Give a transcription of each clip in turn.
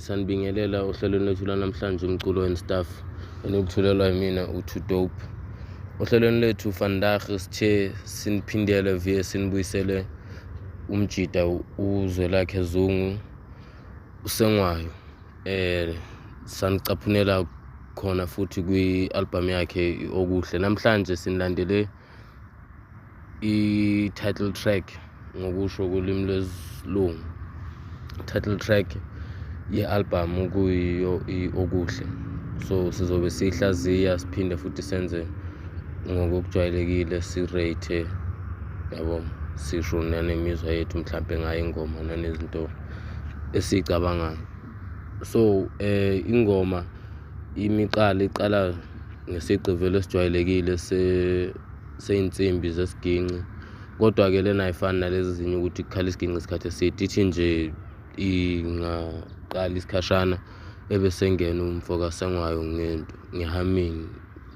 sanibingelela ohlelweni lethu lanamhlanje umculo and stuff enikuthulelwa yimina u2 Dope. Ohlelweni lethu vandag sithe siniphindele via sinibuyisele umjida uZwelakhe Zungu uSengwayo sanicaphunela khona futhi kwi-album yakhe okuhle. Namhlanje sinilandele i-title track ngokusho kolimi lwesilungu. Title track ye-album kuyiyo okuhle, so sizobe sihlaziya siphinde futhi senze ngokujwayelekile si-rate yabo, sisho nanemizwa yethu mhlampe ngayo ingoma nanezinto esicabangayo. So ingoma imiqala iqala ngesigcivelo esijwayelekile seyinsimbi zesiginci, kodwa-ke lena ayifani nalezi zinye ukuthi kukhala isiginci isikhathi eside. Ithi nje ingaqala isikhashana ebesengena umfoka Sengwayo ngento ngehumming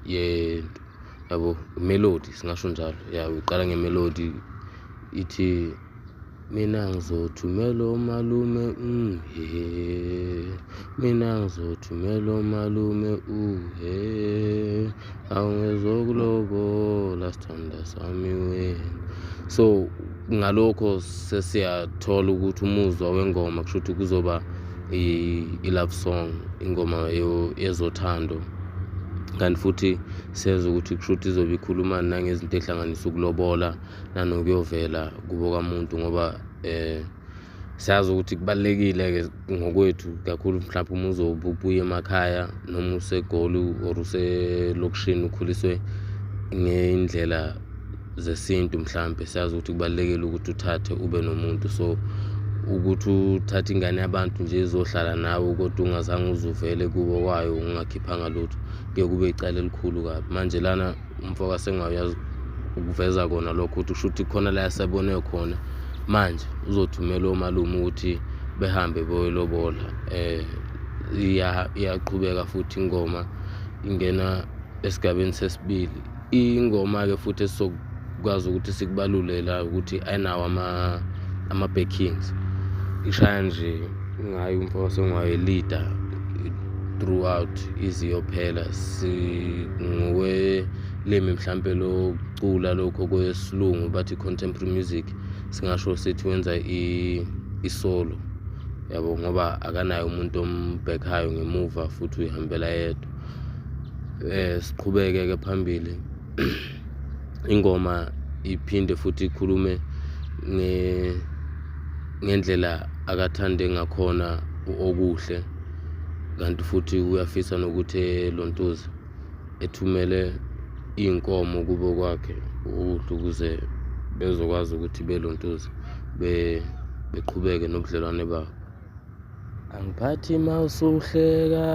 yento yabo, melody singasho njalo ya, uqala ngemelody ithi mina ngizothumela umalume mina ngizothumela umalume awungezokulobola sithanda sami wena. So ngalokho sesiyathola ukuthi umuzwa wengoma kusho ukuthi kuzoba i-love song, ingoma yezothando, kanti futhi siyeza ukuthi kusho ukuthi izobe ikhuluma nangezinto ehlanganisa ukulobola nanokuyovela kubo kamuntu, ngoba siyazi ukuthi kubalulekile-ke ngokwethu kakhulu mhlawumbe uma uzobe ubuye emakhaya noma useGoli or uselokishini ukhuliswe ngey'ndlela zesintu, mhlampe siyazi ukuthi kubalulekile ukuthi uthathe ube nomuntu. So ukuthi uthathe ingane yabantu nje izohlala nawe kodwa ungazange uzuvele kubo kwayo ungakhiphanga lutho, kuye kube icala elikhulu kabi. Manje lana umfoka Sengwayo ukuveza kona lokho ukuthi kusho ukuthi khona la yasabone khona manje uzothumela omalume ukuthi behambe boyelobola. Iyaqhubeka futhi ingoma ingena esigabeni sesibili. Ingoma-ke futhi esizokwazi ukuthi sikubalulela ukuthi ayinawo ama-backings, ishaya nje ngayo umfoka Sengwayo leader throughout iziyophela. Ngokwelimi mhlampe lokucula lokho kwesilungu bathi contemporary music, singasho sithi wenza isolo yabo, ngoba akanayo umuntu ombhekhayo ngemuva futhi uyihambela yedwa. Siqhubeke-ke phambili. Ingoma iphinde futhi ikhulume ngendlela akathande ngakhona okuhle, kanti futhi uyafisa nokuthi elontuze ethumele iy'nkomo kubo kwakhe okuhle ukuze bezokwazi ukuthi belontuze beqhubeke nobudlelwane babo. Angiphathi mawusuhleka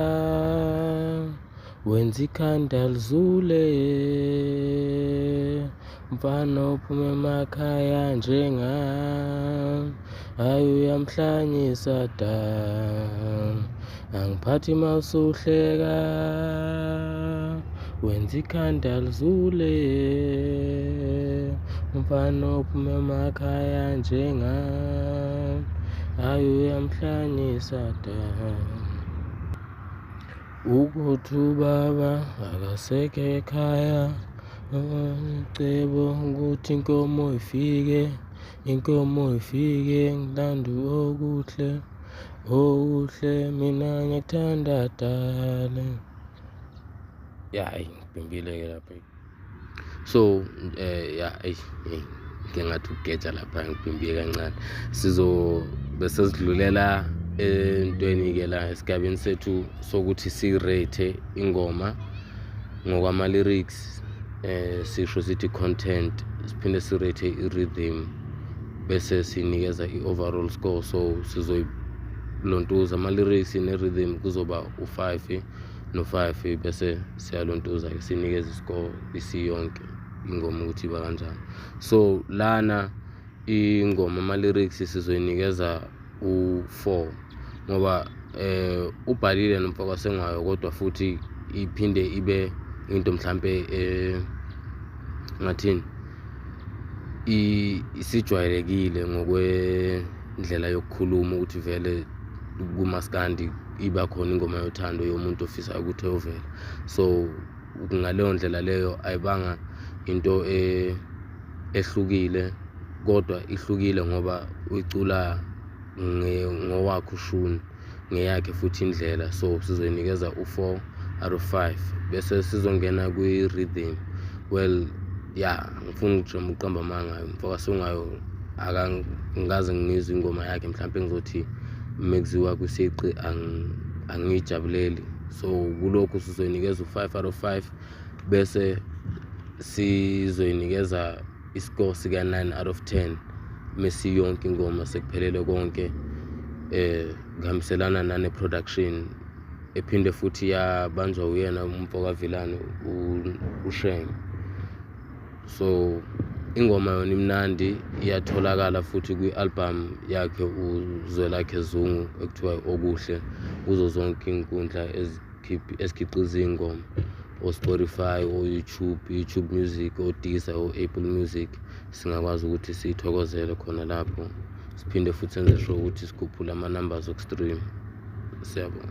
wenza ikhanda lizule, mfana uphuma emakhaya njengami, hayi uyamhlanyisa da. Angiphathi mawusuhleka wenza ikhanda lizule, mfana uphuma emakhaya njengami, hayi uyamhlanyisa da. Ukuthi ubaba akasekho ekhaya, cebo ukuthi inkomo ifike ngilanda okuhle mina ngiyakuthanda dale. Ngibhimbile-ke lapha. So ngingathi ukugeja lapha ngibhimbiye kancane. Sizobe sesidlulela entweni-ke la esigabeni sethu sokuthi si-rate ingoma ngokwama-lyrics, sisho sithi content, siphinde si-rate i-rhythm bese sinikeza i-overall score. So sizoyilontuza ama-lyrics ne-rhythm kuzoba u5 no5 bese siyalontuza-ke sinikeza iscore isiyonke ingoma ukuthi iba kanjani. So lana ingoma ama-lyrics sizoyinikeza u4 ngoba ubhalile nomfoka Sengwayo, kodwa futhi iphinde ibe into mhlampe ngathini isijwayelekile ngokwendlela yokukhuluma ukuthi vele kumaskandi iba khona ingoma yothando yomuntu ofisa ukuthi eyovela. So ngaleyo ndlela leyo ayibanga into ehlukile, kodwa ihlukile ngoba uyicula ngowakhe ushuni, ngeyakhe futhi indlela. So sizoyinikeza u4 out of 5 bese sizongena kwi-rhythm. Well ngifuna ukujama uqamba amanga mfoka Songayo ngikaze ngizwe ingoma yakhe, mhlawumbe ngizothi mekuziwa kwisiqi angiyijabuleli. So kulokhu sizoyinikeza u5 out of 5 bese sizoyinikeza iscore sika 9 out of 10 mesi yonke ingoma sekuphelele konke kuhambiselana nane-production ephinde futhi yabanjwa uyena umfoka Vilani uSheng. So ingoma yona imnandi, iyatholakala futhi kwi-album yakhe uZwelakhe Zungu ekuthiwa okuhle, kuzo zonke iy'nkundla ezikhiqiza iy'ngoma, o-Spotify, o-YouTube Music, o-Deezer, o-Apple Music. Singakwazi ukuthi siyithokozele khona lapho, siphinde futhi senze sure ukuthi sikhuphule ama-numbers okustream. Siyabonga.